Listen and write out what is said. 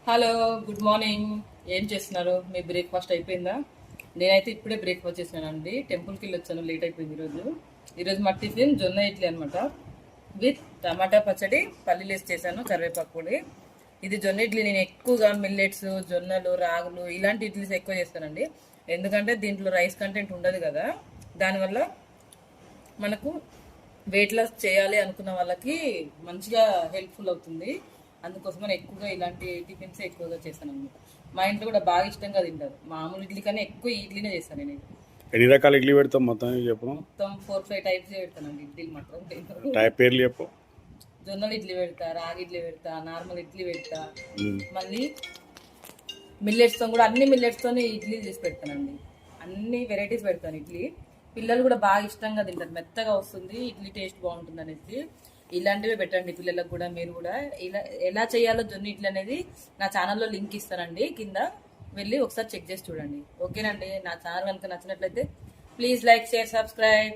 Hello, good morning. ఏం చేస్తున్నారు? మీ breakfast అయిపోయిందా? నేనైతే ఇప్పుడే బ్రేక్ఫాస్ట్ చేసినానండి. టెంపుల్కి వెళ్ళి వచ్చాను, లేట్ అయిపోయింది ఈరోజు మా టిఫిన్ జొన్న ఇడ్లీ అనమాట. విత్ టమాటా పచ్చడి, పల్లీలు వేసి చేశాను, కరివేపాకు పొడి. ఇది జొన్న ఇడ్లీ. నేను ఎక్కువగా మిల్లెట్స్, జొన్నలు, రాగులు ఇలాంటి ఇడ్లీస్ ఎక్కువ చేస్తానండి. ఎందుకంటే దీంట్లో రైస్ కంటెంట్ ఉండదు కదా, దానివల్ల మనకు వెయిట్ లాస్ చేయాలి అనుకున్న వాళ్ళకి మంచిగా హెల్ప్ఫుల్ అవుతుంది. అందుకోసమని ఎక్కువగా ఇలాంటి టిఫిన్స్ ఎక్కువగా చేస్తాను అనమాట. మా ఇంట్లో కూడా బాగా ఇష్టంగా తింటారు. మామూలు ఇడ్లీ కన్నా ఎక్కువ ఇడ్లీనే చేస్తాను నేను. ఎన్ని రకాల ఇడ్లీ పెడతాం మొత్తం చెప్పు. మొత్తం 4-5 టైప్స్ పెడతానండి ఇడ్లీలు మాత్రం. టైప్ పేర్లు చెప్పు. జొన్నలు ఇడ్లీ పెడతా, రాగి ఇడ్లీ పెడతా, నార్మల్ ఇడ్లీ పెడతా, మళ్ళీ మిల్లెట్స్తో కూడా అన్ని మిల్లెట్స్తో ఇడ్లీ చేసి పెడతానండి. అన్ని వెరైటీస్ పెడతాను ఇడ్లీ. పిల్లలు కూడా బాగా ఇష్టంగా తింటారు, మెత్తగా వస్తుంది ఇడ్లీ, టేస్ట్ బాగుంటుంది అనేసి. ఇలాంటివే పెట్టండి పిల్లలకు కూడా. మీరు కూడా ఇలా ఎలా చేయాలో జొన్న ఇడ్లీ అనేది నా ఛానల్లో లింక్ ఇస్తానండి, కింద వెళ్ళి ఒకసారి చెక్ చేసి చూడండి. ఓకేనండి. నా ఛానల్ కనుక నచ్చినట్లయితే ప్లీజ్ లైక్, షేర్, సబ్స్క్రైబ్.